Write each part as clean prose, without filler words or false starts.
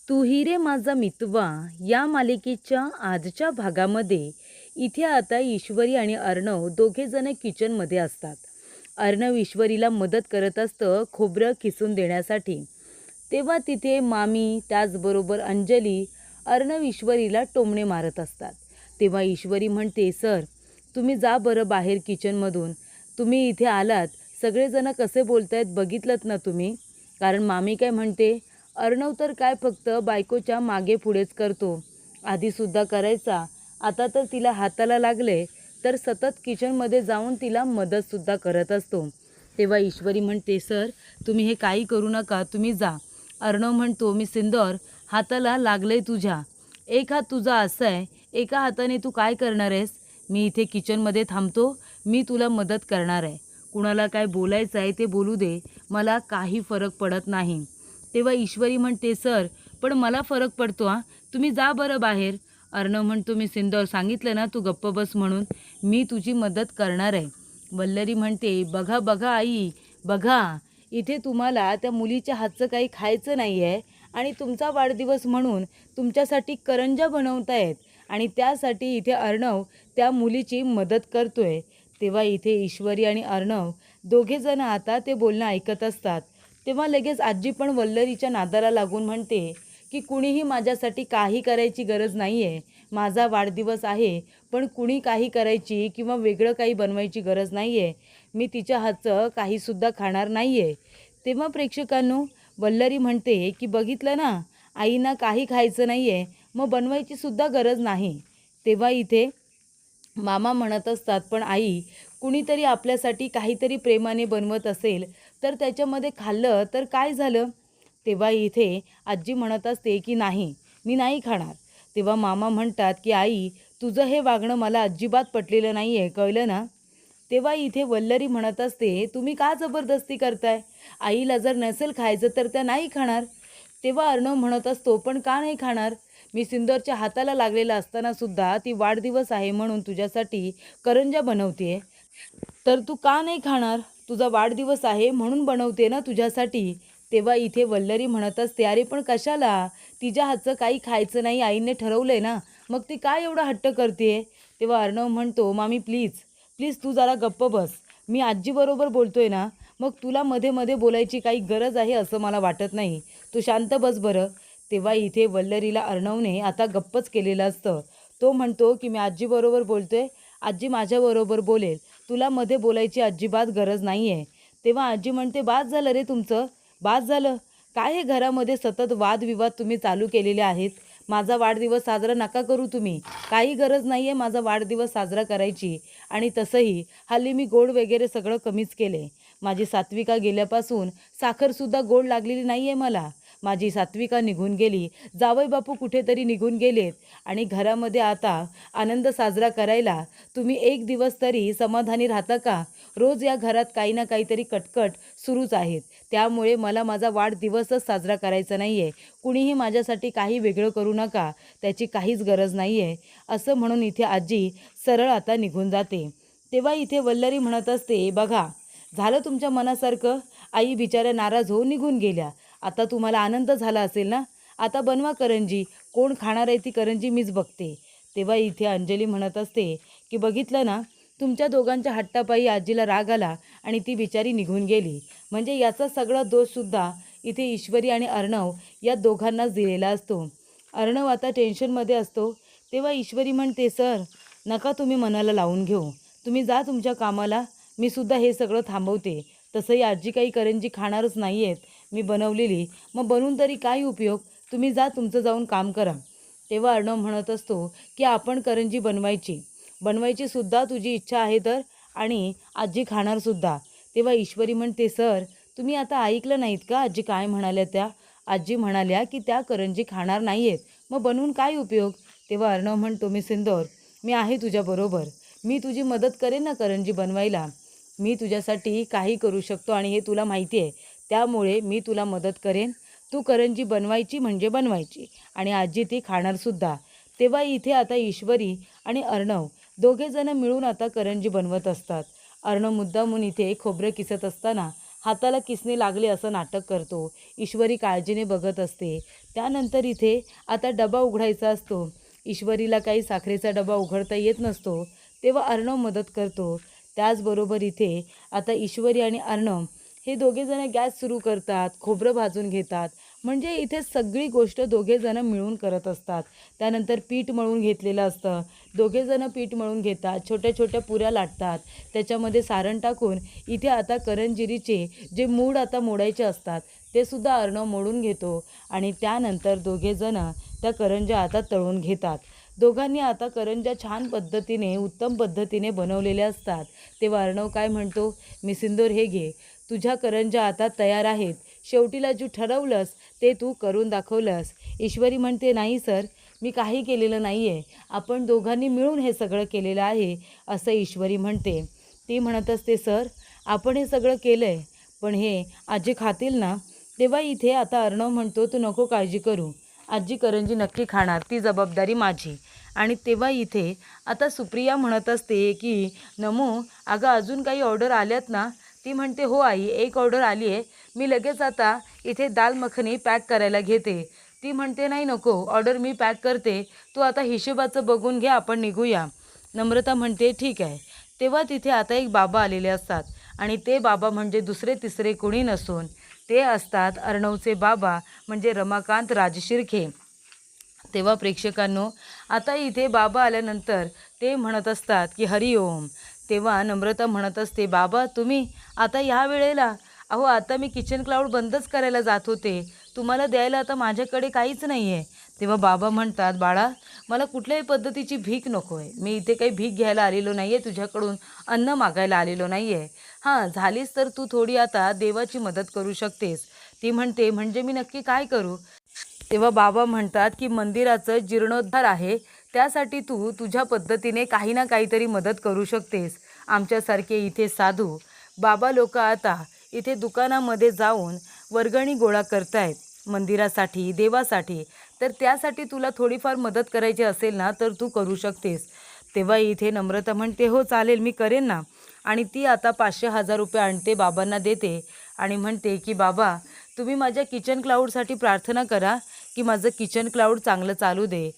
तू ही रे माझा मितवा या मालिकेच्या आजच्या भागामध्ये इथे आता ईश्वरी आणि अर्णव दोघे जण किचनमध्ये असतात. अर्णव ईश्वरीला मदत करत असतं खोबरं किसून देण्यासाठी. तेव्हा तिथे मामी त्याचबरोबर अंजली अर्णव ईश्वरीला टोमणे मारत असतात. तेव्हा ईश्वरी म्हणते, सर तुम्ही जा बरं बाहेर किचनमधून. तुम्ही इथे आलात, सगळेजण कसे बोलतायत बघितलंत ना तुम्ही. कारण मामी काय म्हणते, अर्णव तर काय फक्त बायकोच्या मागे पुढेच करतो. आधीसुद्धा करायचा, आता तर तिला हाताला लागले तर सतत किचनमध्ये जाऊन तिला मदतसुद्धा करत असतो. तेव्हा ईश्वरी म्हणते, सर तुम्ही हे काही करू नका, तुम्ही जा. अर्णव म्हणतो, मी सिंदूर हाताला लागले तुझ्या. एक हात तुझा असा आहे, एका हाताने तू काय करणार आहेस. मी इथे किचनमध्ये थांबतो, मी तुला मदत करणार आहे. कुणाला काय बोलायचं आहे ते बोलू दे, मला काही फरक पडत नाही. तेव्हा ईश्वरी म्हणते, सर पण मला फरक पडतो. तुम्ही जा बरं बाहेर. अर्णव म्हणतो, मी सिंदूर सांगितलं ना तू गप्प बस म्हणून, मी तुझी मदत करणार आहे. वल्लरी म्हणते, बघा बघा आई, बघा इथे तुम्हाला त्या मुलीच्या हातचं काही खायचं नाही आहे आणि तुमचा वाढदिवस म्हणून तुमच्यासाठी करंज्या बनवतायत आणि त्यासाठी इथे अर्णव त्या मुलीची मदत करतोय. तेव्हा इथे ईश्वरी आणि अर्णव दोघेजण आता ते बोलणं ऐकत असतात. तेव्हा लगेच आजी पण वल्लरीच्या नादाला लागून म्हणते की कुणीही माझ्यासाठी काही करायची गरज नाही आहे. माझा वाढदिवस आहे, पण कुणी काही करायची किंवा वेगळं काही बनवायची गरज नाही आहे. मी तिच्या हातचं काहीसुद्धा खाणार नाही आहे. तेव्हा प्रेक्षकांनो, वल्लरी म्हणते की बघितलं ना, आईना काही खायचं नाही आहे, मग बनवायचीसुद्धा गरज नाही. तेव्हा इथे मामा म्हणत असतात, पण आई कुणीतरी आपल्यासाठी काहीतरी प्रेमाने बनवत असेल तर त्याच्यामध्ये खाल्लं तर काय झालं. तेव्हा इथे आजी म्हणत असते की नाही, मी नाही खाणार. तेव्हा मामा म्हणतात की आई तुझं हे वागणं मला अजिबात पटलेलं नाही आहे, कळलं ना. तेव्हा इथे वल्लरी म्हणत असते, तुम्ही का जबरदस्ती करताय. आईला जर नसेल खायचं तर त्या नाही खाणार. तेव्हा अर्णव म्हणत असतो, पण का नाही खाणार. मी सिंदूरच्या हाताला लागलेला असताना सुद्धा ती वाढदिवस आहे म्हणून तुझ्यासाठी करंज्या बनवते, तर तू का नाही खाणार. तुझा वाढदिवस आहे म्हणून बनवते ना तुझ्यासाठी. तेव्हा इथे वल्लरी म्हणत असते, अरे पण कशाला, तिच्या हातचं काही खायचं नाही आईने ठरवलंय ना, मग ती काय एवढा हट्ट करते. तेव्हा अर्णव म्हणतो, मामी प्लीज प्लीज तू जरा गप्प बस. मी आजीबरोबर बोलतोय ना, मग तुला मध्ये मध्ये बोलायची काही गरज आहे असं मला वाटत नाही. तू शांत बस बरं. तेव्हा इथे वल्लरीला अर्णवने आता गप्पच केलेलं असतं. तो म्हणतो की मी आजीबरोबर बोलतोय, आजी माझ्याबरोबर बोलेल, तुला मध्ये बोलायची अजिबात गरज नाही आहे. तेव्हा आजी म्हणते, बास झालं रे तुमचं, बास झालं. काय हे घरामध्ये सतत वादविवाद तुम्ही चालू केलेले आहेत. माझा वाढदिवस साजरा नका करू तुम्ही, काही गरज नाही आहे माझा वाढदिवस साजरा करायची. आणि तसंही हल्ली मी गोड वगैरे सगळं कमीच केले. माझी सात्विका गेल्यापासून साखरसुद्धा गोड लागलेली नाही आहे मला. माझी सात्विका निघून गेली, जावई बापू कुठेतरी निघून गेलेत आणि घरामध्ये आता आनंद साजरा करायला तुम्ही एक दिवस तरी समाधानी राहता का. रोज या घरात काही ना काहीतरी कटकट सुरूच आहेत. त्यामुळे मला माझा वाढदिवसच साजरा करायचा नाही आहे. कुणीही माझ्यासाठी काही वेगळं करू नका, त्याची काहीच गरज नाही आहे, असं म्हणून इथे आजी सरळ आता निघून जाते. तेव्हा इथे वल्लरी म्हणत असते, बघा झालं तुमच्या मनासारखं, आई बिचाऱ्या नाराज होऊन निघून गेल्या. आता तुम्हाला आनंद झाला असेल ना, आता बनवा करंजी, कोण खाणार आहे ती करंजी मीच बघते. तेव्हा इथे अंजली म्हणत असते की बघितलं ना, तुमच्या दोघांच्या हट्टापायी आजीला राग आला आणि ती बिचारी निघून गेली. म्हणजे याचा सगळा दोषसुद्धा इथे ईश्वरी आणि अर्णव या दोघांनाच दिलेला असतो. अर्णव आता टेन्शनमध्ये असतो. तेव्हा ईश्वरी म्हणते, सर नका तुम्ही मनाला लावून घेऊ, तुम्ही जा तुमच्या कामाला, मी सुद्धा हे सगळं थांबवते. तसंही आजी काही करंजी खाणारच नाही आहेत मी बनवलेली, मग बनवून तरी काय उपयोग, तुम्ही जा तुमचं जाऊन काम करा. तेव्हा अर्णव म्हणत असतो की आपण करंजी बनवायची सुद्धा तुझी इच्छा आहे तर, आणि आजी खाणारसुद्धा. तेव्हा ईश्वरी म्हणते, सर तुम्ही आता ऐकलं नाहीत का आजी काय म्हणाल्या त्या. आजी म्हणाल्या की त्या करंजी खाणार नाही आहेत, मग बनवून काय उपयोग. तेव्हा अर्णव म्हणतो, मी सिंदूर मी आहे तुझ्याबरोबर, मी तुझी मदत करेन ना करंजी बनवायला. मी तुझ्यासाठी काही करू शकतो आणि हे तुला माहिती आहे, त्यामुळे मी तुला मदत करेन. तू करंजी बनवायची म्हणजे बनवायची आणि आजी ती खाणारसुद्धा. तेव्हा इथे आता ईश्वरी आणि अर्णव दोघेजणं मिळून आता करंजी बनवत असतात. अर्णव मुद्दामून इथे खोबरं किसत असताना हाताला किसने लागले असं नाटक करतो. ईश्वरी काळजीने बघत असते. त्यानंतर इथे आता डबा उघडायचा असतो. ईश्वरीला काही साखरेचा डबा उघडता येत नसतो. तेव्हा अर्णव मदत करतो. त्याचबरोबर इथे आता ईश्वरी आणि अर्णव हे दोघेजण गॅस सुरू करतात, खोबरं भाजून घेतात. म्हणजे इथे सगळी गोष्ट दोघेजण मिळून करत असतात. त्यानंतर पीठ मळून घेतलेलं असतं. दोघेजण पीठ मळून घेतात, छोट्या छोट्या पुऱ्या लाटतात. त्याच्यामध्ये सारण टाकून इथे आता करंजिरीचे जे मूड आता मोडायचे असतात ते सुद्धा अर्णव मोडून घेतो आणि त्यानंतर दोघेजण त्या करंज्या आता तळून घेतात. दोघांनी आता करंज्या छान पद्धतीने, उत्तम पद्धतीने बनवलेल्या असतात. तेव्हा अर्णव काय म्हणतो, मी सिंदूर हे घे, तुझ्या करंज्या आता तयार आहेत. शेवटीला जे ठरवलंस ते तू करून दाखवलंस. ईश्वरी म्हणते, नाही सर, मी काही केलेलं नाही आहे, आपण दोघांनी मिळून हे सगळं केलेलं आहे असं ईश्वरी म्हणते. ती म्हणत असते, सर आपण हे सगळं केलं आहे, पण हे आजी खातील ना? तेव्हा इथे आता अर्णव म्हणतो, तू नको काळजी करू, आजी करंजी नक्की खाणार, ती जबाबदारी माझी. आणि तेव्हा इथे आता सुप्रिया म्हणत असते की नमो, अगं अजून काही ऑर्डर आल्यात ना? ती म्हणते, हो आई, एक ऑर्डर आली आहे, मी लगेच आता इथे दाल मखनी पॅक करायला घेते. ती म्हणते, नाही नको, ऑर्डर मी पॅक करते, तू आता हिशोबाचं बघून घे, आपण निघूया. नम्रता म्हणते, ठीक आहे. तेव्हा तिथे आता एक बाबा आलेले असतात आणि ते बाबा म्हणजे दुसरे तिसरे कोणी नसून ते असतात अर्णवचे बाबा, म्हणजे रमाकांत राजशिर्के. तेव्हा प्रेक्षकांनो, आता इथे बाबा आल्यानंतर ते म्हणत असतात की हरिओम. तेव्हा नम्रता म्हणत असते, बाबा तुम्ही आता ह्या वेळेला? अहो आता मी किचन क्लाउड बंदच करायला जात होते, तुम्हाला द्यायला आता माझ्याकडे काहीच नाही आहे. तेव्हा बाबा म्हणतात, बाळा मला कुठल्याही पद्धतीची भीक नको आहे, मी इथे काही भीक घ्यायला आलेलो नाही आहे, तुझ्याकडून अन्न मागायला आलेलो नाही आहे. हां, झालीस तर तू थोडी आता देवाची मदत करू शकतेस. ती म्हणते, म्हणजे मी नक्की काय करू? तेव्हा बाबा म्हणतात की मंदिराचं जीर्णोद्धार आहे, त्यासाठी तू तुझ्या पद्धतीने काही ना काहीतरी मदत करू शकतेस. आमच्यासारखे इथे साधू बाबा लोक आता इथे दुकानामध्ये जाऊन वर्गणी गोळा करतायत मंदिरासाठी, देवासाठी. तर त्यासाठी तुला थोडीफार मदत करायची असेल ना तर तू करू शकतेस. तेव्हा इथे नम्रता म्हणते, हो चालेल, मी करेन ना. आणि ती आता 500,000 रुपये आणते, बाबांना देते आणि म्हणते की बाबा तुम्ही माझ्या किचन क्लाउडसाठी प्रार्थना करा की माझं किचन क्लाउड चांगलं चालू दे.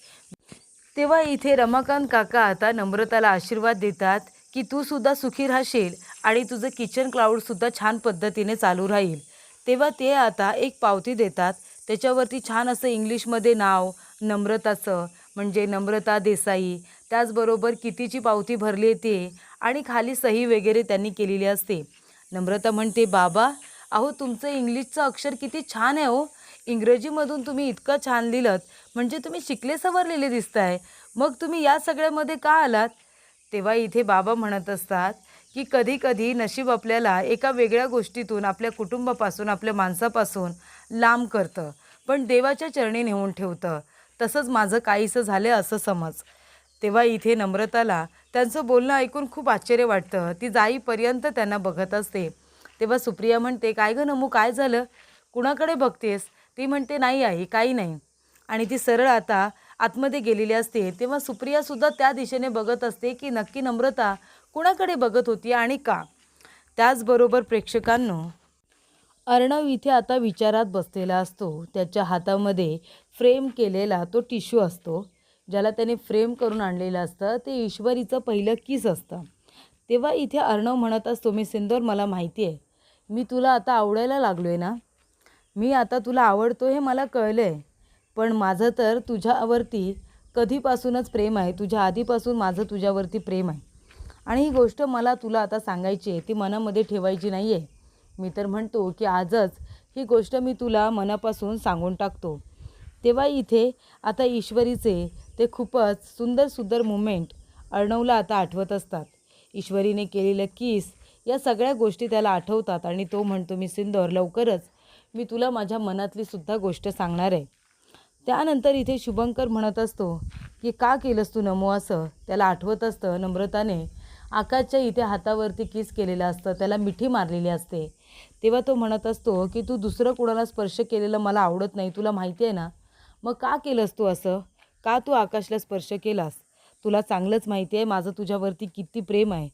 तेव्हा इथे रमाकांत काका आता नम्रताला आशीर्वाद देतात की तू सुद्धा सुखी राहशील आणि तुझं किचन क्लाउडसुद्धा छान पद्धतीने चालू राहील. तेव्हा ते आता एक पावती देतात, त्याच्यावरती छान असं इंग्लिशमध्ये नाव नम्रताचं, म्हणजे नम्रता देसाई, त्याचबरोबर कितीची पावती भरली आहे ते आणि खाली सही वगैरे त्यांनी केलेली असते. नम्रता म्हणते, बाबा अहो तुमचं इंग्लिशचं अक्षर किती छान आहे हो, इंग्रजीमधून तुम्ही इतकं छान लिहिलं, म्हणजे तुम्ही शिकले सवरलेले दिसताय, मग तुम्ही या सगळ्यामध्ये का आलात? तेव्हा इथे बाबा म्हणत असतात की कधी कधी नशीब आपल्याला एका वेगळ्या गोष्टीतून, आपल्या कुटुंबापासून, आपल्या माणसापासून लांब करतं, पण देवाच्या चरणी नेऊन ठेवतं. तसंच माझं काहीसं झालं असं समज. तेव्हा इथे नम्रताला त्यांचं बोलणं ऐकून खूप आश्चर्य वाटतं. ती जाईपर्यंत त्यांना बघत असते. तेव्हा सुप्रिया म्हणते, काय गं नमू, काय झालं, कुणाकडे बघतेस? ती म्हणते, नाही आई, काही नाही. आणि ती सरळ आता आतमध्ये गेलेली असते. तेव्हा सुप्रियासुद्धा त्या दिशेने बघत असते की नक्की नम्रता कुणाकडे बघत होती आणि का. त्याचबरोबर प्रेक्षकांनो, अर्णव इथे आता विचारात बसलेला असतो. त्याच्या हातामध्ये फ्रेम केलेला तो टिश्यू असतो, ज्याला त्याने फ्रेम करून आणलेलं असतं, ते ईश्वरीचं पहिलं किस असतं. तेव्हा इथे अर्णव म्हणत असतो, मी सिंदूर, मला माहिती आहे, मी तुला आता आवडायला लागलो आहे ना, मी आता तुला आवडतो हे मला कळलं आहे, पण माझं तर तुझ्यावरती कधीपासूनच प्रेम आहे, तुझ्या आधीपासून माझं तुझ्यावरती प्रेम आहे आणि ही गोष्ट मला तुला आता सांगायची आहे, ती मनामध्ये ठेवायची नाही आहे. मी तर म्हणतो की आजच ही गोष्ट मी तुला मनापासून सांगून टाकतो. तेव्हा इथे आता ईश्वरीचे ते खूपच सुंदर सुंदर मुमेंट अर्णवला आता आठवत असतात. ईश्वरीने केलेलं किस, या सगळ्या गोष्टी त्याला आठवतात आणि तो म्हणतो, मी सिंदूर, लवकरच मी तुला माझ्या मनातली सुद्धा गोष्ट सांगणार आहे. त्यानंतर इथे शुभंकर म्हणत असतो की का केलंस तू नमो असं. त्याला आठवत असतं नम्रताने आकाशच्या इथे हातावरती किस केलेलं असतं, त्याला मिठी मारलेली असते. तेव्हा तो म्हणत असतो की तू दुसरं कुणाला स्पर्श केलेलं मला आवडत नाही, तुला माहिती आहे ना, मग का केलंस तू असं, का तू आकाशला स्पर्श केलास? तुला चांगलंच माहिती आहे माझं तुझ्यावरती किती प्रेम आहे,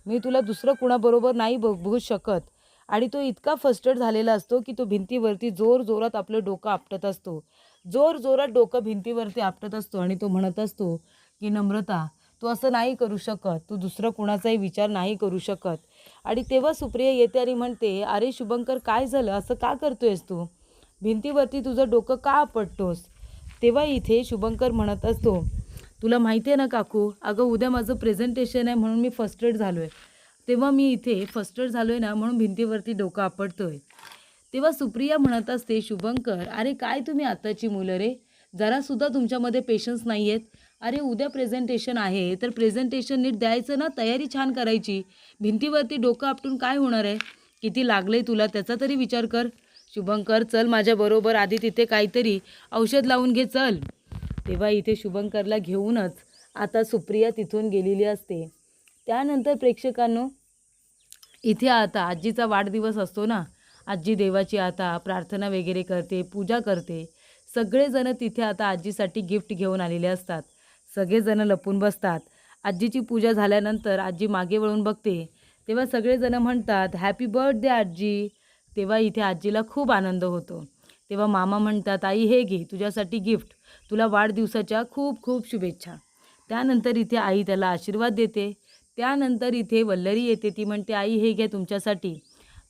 मी तुला दुसरं कुणाबरोबर नाही बघू शकत आणि तो इतका फ्रस्ट्रेट झालेला असतो की तो भिंतीवरती जोरात आपलं डोकं आपटत असतो. जोरात डोकं भिंतीवरती आपटत असतो आणि तो म्हणत असतो की नम्रता, तू असं नाही करू शकत, तू दुसरं कुणाचाही विचार नाही करू शकत. आणि तेव्हा सुप्रिया येते आणि म्हणते, अरे शुभंकर, काय झालं, असं का करतोयस तू, भिंतीवरती तुझं डोकं का आपटतोस? तेव्हा इथे शुभंकर म्हणत असतो, तुला माहिती आहे ना काकू, अगं उद्या माझं प्रेझेंटेशन आहे म्हणून मी फ्रस्ट्रेट झालो आहे. तेव्हा मी इथे फ्रस्ट्रेट झालो आहे ना म्हणून भिंतीवरती डोकं आपटतोय. तेव्हा सुप्रिया म्हणत असते, शुभंकर, अरे काय तुम्ही आत्ताची मुलं रे, जरासुद्धा तुमच्यामध्ये पेशन्स नाही आहेत. अरे उद्या प्रेझेंटेशन आहे तर प्रेझेंटेशन नीट द्यायचं ना, तयारी छान करायची. भिंतीवरती डोकं आपटून काय होणार आहे? किती लागले तुला त्याचा तरी विचार कर. शुभंकर, चल माझ्याबरोबर, आधी तिथे काहीतरी औषध लावून घे, चल. तेव्हा इथे शुभंकरला घेऊनच आता सुप्रिया तिथून गेलेली असते. त्यानंतर प्रेक्षकांनो, इथे आता आजीचा वाढदिवस असतो ना, आजी देवाची आता प्रार्थना वगैरे करते, पूजा करते. सगळेजण तिथे आता आजीसाठी गिफ्ट घेऊन आलेले असतात. सगळेजण लपून बसतात. आजीची पूजा झाल्यानंतर आजी मागे वळून बघते. तेव्हा सगळेजण म्हणतात, हॅपी बर्थडे आजी. तेव्हा इथे आजीला खूप आनंद होतो. तेव्हा मामा म्हणतात, आई हे घे तुझ्यासाठी गिफ्ट, तुला वाढदिवसाच्या खूप खूप शुभेच्छा. त्यानंतर इथे आई त्याला आशीर्वाद देते. त्यानंतर इथे वल्लरी येते. ती म्हणते, आई हे घ्या तुमच्यासाठी,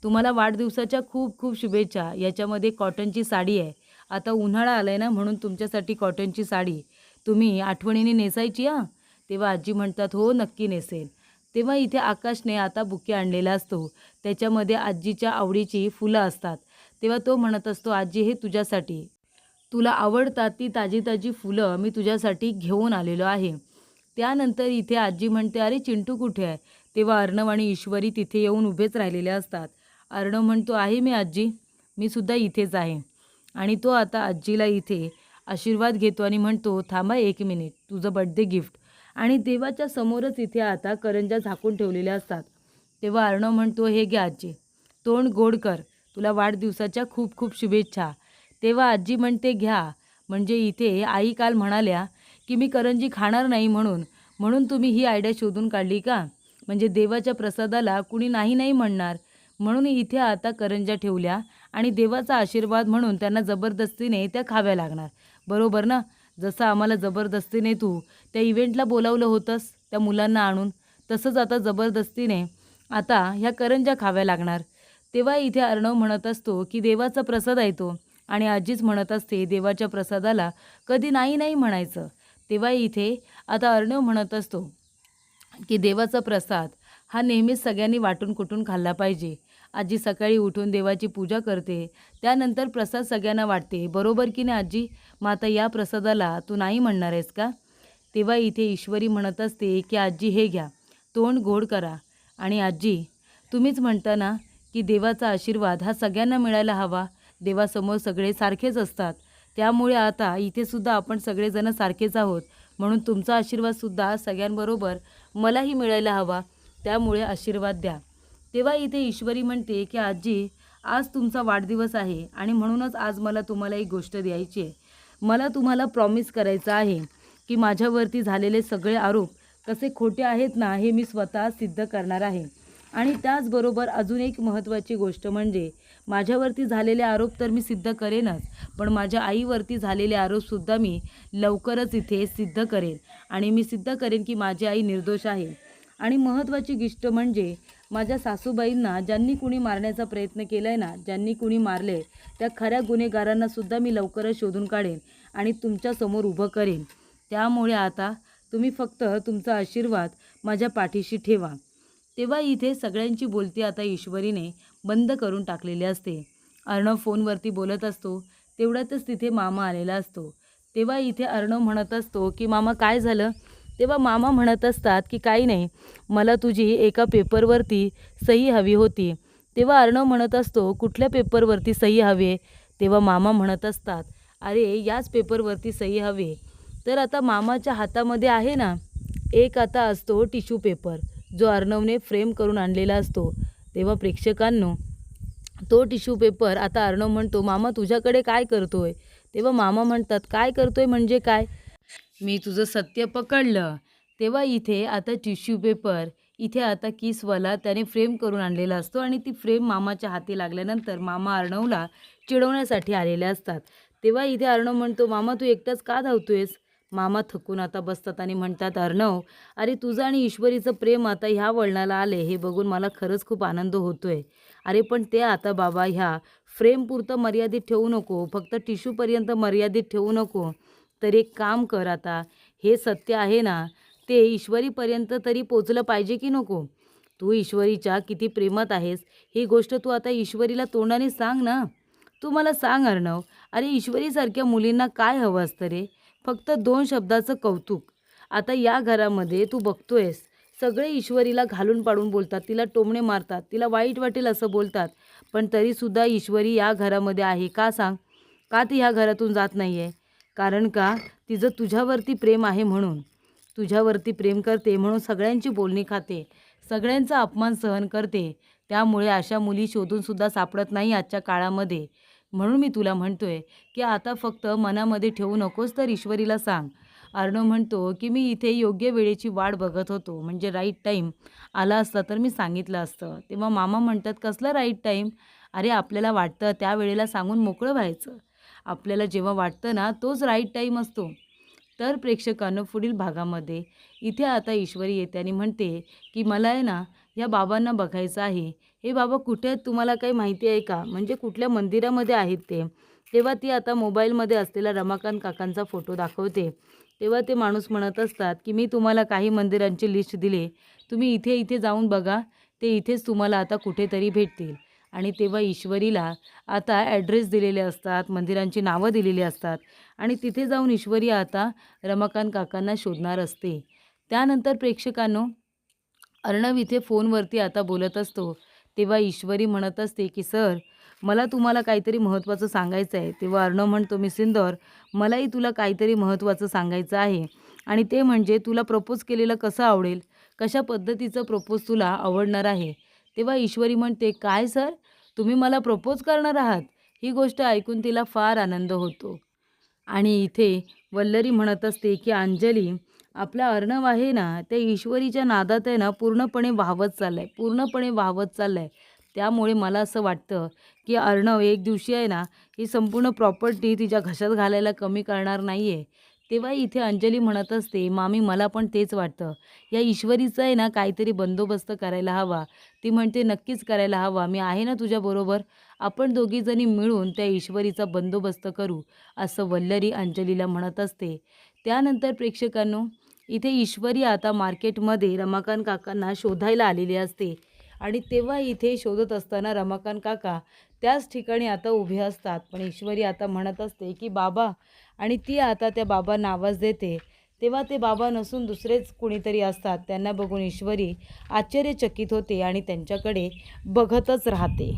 तुम्हाला वाढदिवसाच्या खूप खूप शुभेच्छा. याच्यामध्ये कॉटनची साडी आहे, आता उन्हाळा आला आहे ना म्हणून तुमच्यासाठी कॉटनची साडी तुम्ही आठवणीने नेसायची हां. तेव्हा आजी म्हणतात, हो नक्की नेसेल. तेव्हा इथे आकाशने आता बुके आणलेला असतो, त्याच्यामध्ये आजीच्या आवडीची फुलं असतात. तेव्हा तो म्हणत असतो, आजी हे तुझ्यासाठी, तुला आवडतात ती ताजी ताजी फुलं मी तुझ्यासाठी घेऊन आलेलो आहे. त्यानंतर इथे आजी म्हणते, अरे चिंटू कुठे आहे? तेव्हा अर्णव आणि ईश्वरी तिथे येऊन उभेच राहिलेले असतात. अर्णव म्हणतो, आहे मी आजी, मी सुद्धा इथेच आहे. आणि तो आता आजीला इथे आशीर्वाद घेतो आणि म्हणतो, थांबा 1 मिनिट, तुझं बर्थडे गिफ्ट. आणि देवाच्या समोरच इथे आता करंज्या झाकून ठेवलेल्या असतात. तेव्हा अर्णव म्हणतो, हे घे आजी, तोंड गोड कर, तुला वाढदिवसाच्या खूप खूप शुभेच्छा. तेव्हा आजी म्हणते, घ्या. म्हणजे इथे आई काल म्हणाल्या की मी करंजी खाणार नाही म्हणून म्हणून तुम्ही ही आयडिया शोधून काढली का? म्हणजे देवाच्या प्रसादाला कुणी नाही नाही म्हणणार म्हणून इथे आता करंज्या ठेवल्या आणि देवाचा आशीर्वाद म्हणून त्यांना जबरदस्तीने त्या खाव्या लागणार. बरोबर ना? जसं आम्हाला जबरदस्तीने तू त्या इव्हेंटला बोलावलं होतंस त्या मुलांना आणून, तसंच आता जबरदस्तीने आता ह्या करंज्या खाव्या लागणार. तेव्हा इथे अर्णव म्हणत असतो की देवाचा प्रसाद आहे तो, आणि आजीच म्हणत असते देवाच्या प्रसादाला कधी नाही नाही म्हणायचं. तेव्हा इथे आता अर्णव म्हणत असतो की देवाचा प्रसाद हा नेहमीच सगळ्यांनी वाटून कुटून खाल्ला पाहिजे. आजी सकाळी उठून देवाची पूजा करते, त्यानंतर प्रसाद सगळ्यांना वाटते. बरोबर की नाही आजी? मग आता या प्रसादाला तू नाही म्हणणार आहेस का? तेव्हा इथे ईश्वरी म्हणत असते की आजी हे घ्या, तोंड गोड करा. आणि आजी, तुम्हीच म्हणता ना की देवाचा आशीर्वाद हा सगळ्यांना मिळायला हवा. देवासमोर सगळे सारखेच असतात, त्यामुळे आता इथे सुद्धा आपण सगळेजण सारखेच आहोत, म्हणून तुमचा आशीर्वादसुद्धा सगळ्यांबरोबर मलाही मिळायला हवा, त्यामुळे आशीर्वाद द्या. तेव्हा इथे ईश्वरी म्हणते की आजी, आज तुमचा वाढदिवस आहे आणि म्हणूनच आज मला तुम्हाला एक गोष्ट द्यायची आहे. मला तुम्हाला प्रॉमिस करायचं आहे की माझ्यावरती झालेले सगळे आरोप कसे खोटे आहेत ना हे मी स्वतः सिद्ध करणार आहे. आणि त्याचबरोबर अजून एक महत्त्वाची गोष्ट म्हणजे माझ्यावरती झालेले आरोप तर मी सिद्ध करेनच, पण माझ्या आईवरती झालेले आरोपसुद्धा मी लवकरच इथे सिद्ध करेन. आणि मी सिद्ध करेन की माझी आई निर्दोष आहे. आणि महत्त्वाची गोष्ट म्हणजे माझ्या सासूबाईंना ज्यांनी कुणी मारण्याचा प्रयत्न केला आहे ना, ज्यांनी कुणी मारले त्या खऱ्या गुन्हेगारांनासुद्धा मी लवकरच शोधून काढेन आणि तुमच्यासमोर उभं करेन. त्यामुळे आता तुम्ही फक्त तुमचा आशीर्वाद माझ्या पाठीशी ठेवा. तेव्हा इथे सगळ्यांची बोलती आता ईश्वरीने बंद करून टाकलेली असते. अर्णव फोनवरती बोलत असतो, तेवढ्यातच तिथे मामा आलेला असतो. तेव्हा इथे अर्णव म्हणत असतो की मामा काय झालं? तेव्हा मामा म्हणत असतात की काही नाही, मला तुझी एका पेपरवरती सही हवी होती. तेव्हा अर्णव म्हणत असतो, कुठल्या पेपरवरती सही हवी आहे? तेव्हा मामा म्हणत असतात, अरे याच पेपरवरती सही हवी आहे. तर आता मामाच्या हातामध्ये आहे ना एक आता असतो टिश्यू पेपर, जो अर्णवने फ्रेम करून आणलेला असतो. तेव्हा प्रेक्षकांनो, तो टिश्यू पेपर आता अर्णव म्हणतो, मामा तुझ्याकडे काय करतोय? तेव्हा मामा म्हणतात, काय करतोय म्हणजे काय? मी तुझं सत्य पकडलं. तेव्हा इथे आता टिश्यू पेपर इथे आता किसवाला त्याने फ्रेम करून आणलेला असतो आणि ती फ्रेम मामाच्या हाती लागल्यानंतर मामा अर्णवला चिडवण्यासाठी आलेले असतात. तेव्हा इथे अर्णव म्हणतो, मामा तू एकटाच का धावतोयस? मामा थकून आता बसतात आणि म्हणतात, अर्णव अरे तुझं आणि ईश्वरीचं प्रेम आता ह्या वळणाला आले हे बघून मला खरंच खूप आनंद होतोय. अरे पण ते आता बाबा ह्या फ्रेमपुरतं मर्यादित ठेवू नको, फक्त टिश्यूपर्यंत मर्यादित ठेवू नको. तर एक काम कर आता, हे सत्य आहे ना ते ईश्वरीपर्यंत तरी पोचलं पाहिजे की नको? तू ईश्वरीच्या किती प्रेमात आहेस ही गोष्ट तू आता ईश्वरीला तोंडाने सांग ना. तू मला सांग अर्णव, अरे ईश्वरीसारख्या मुलींना काय हवं असतं रे? फक्त 2 शब्दाचं कौतुक. आता या घरामध्ये तू बघतोयस सगळे ईश्वरीला घालून पाडून बोलतात, तिला टोमणे मारतात, तिला वाईट वाटेल असं बोलतात. पण तरीसुद्धा ईश्वरी या घरामध्ये आहे का सांग? का ती ह्या घरातून जात नाही आहे? कारण का तिचं तुझ्यावरती प्रेम आहे म्हणून. तुझ्यावरती प्रेम करते म्हणून सगळ्यांची बोलणी खाते, सगळ्यांचा अपमान सहन करते. त्यामुळे अशा मुली शोधूनसुद्धा सापडत नाही आजच्या काळामध्ये. म्हणून मी तुला म्हणतोय की आता फक्त मनामध्ये ठेवू नकोस तर ईश्वरीला सांग. अर्णव म्हणतो की मी इथे योग्य वेळेची वाट बघत होतो, म्हणजे राईट टाईम आला असता तर मी सांगितलं असतं. तेव्हा मामा म्हणतात, कसलं राईट टाईम? अरे आपल्याला वाटतं त्या वेळेला सांगून मोकळं व्हायचं. आपल्याला जेव्हा वाटतं ना तोच राईट टाईम असतो. तर प्रेक्षकांनो पुढील भागामध्ये इथे आता ईश्वरी येते आणि म्हणते की मला आहे ना या बाबांना बघायचं आहे. हे बाबा कुठे आहेत तुम्हाला काही माहिती आहे का? म्हणजे कुठल्या मंदिरामध्ये आहेत ते? तेव्हा ती आता मोबाईलमध्ये असलेला रमाकांत काकांचा फोटो दाखवते. तेव्हा ते माणूस म्हणत असतात की मी तुम्हाला काही मंदिरांची लिस्ट दिली, तुम्ही इथे इथे जाऊन बघा, ते इथेच तुम्हाला आता कुठेतरी भेटतील. आणि तेव्हा ईश्वरीला आता ॲड्रेस दिलेले असतात, मंदिरांची नावं दिलेली असतात आणि तिथे जाऊन ईश्वरी आता रमाकांत काकांना शोधणार असते. त्यानंतर प्रेक्षकांनो अर्णव इथे फोनवरती आता बोलत असतो. तेव्हा ईश्वरी म्हणत असते की सर मला तुम्हाला काहीतरी महत्त्वाचं सांगायचं आहे. तेव्हा अर्णव म्हणतो, मी सिंदोर मलाही तुला काहीतरी महत्त्वाचं सांगायचं आहे आणि ते म्हणजे तुला प्रपोज केलेलं कसं आवडेल? कशा पद्धतीचं प्रपोज तुला आवडणार आहे? तेव्हा ईश्वरी म्हणते, काय सर तुम्ही मला प्रपोज करणार आहात? ही गोष्ट ऐकून तिला फार आनंद होतो. आणि इथे वल्लरी म्हणत असते की अंजली आपला अर्णव आहे ना त्या ईश्वरीच्या नादात आहे ना पूर्णपणे वाहवत चाललाय, पूर्णपणे वाहवत चाललाय. त्यामुळे मला असं वाटतं की अर्णव एक दिवशी आहे ना ही संपूर्ण प्रॉपर्टी तिच्या घशात घालायला कमी करणार नाही आहे. तेव्हा इथे अंजली म्हणत असते, मामी मला पण तेच वाटतं. या ईश्वरीचा आहे ना काहीतरी बंदोबस्त करायला हवा. ती म्हणते नक्कीच करायला हवा, मी आहे ना तुझ्याबरोबर. आपण दोघीजणी मिळून त्या ईश्वरीचा बंदोबस्त करू, असं वल्लरी अंजलीला म्हणत असते. त्यानंतर प्रेक्षकांनो इथे ईश्वरी आता मार्केटमध्ये रमाकांत काकांना शोधायला आलेली असते आणि तेव्हा इथे शोधत असताना रमाकांत काका त्याच ठिकाणी आता उभे असतात. पण ईश्वरी आता म्हणत असते की बाबा आणि ती आता त्या बाबांना आवाज देते. तेव्हा ते बाबा नसून दुसरेच कुणीतरी असतात. त्यांना बघून ईश्वरी आश्चर्यचकित होते आणि त्यांच्याकडे बघतच राहते.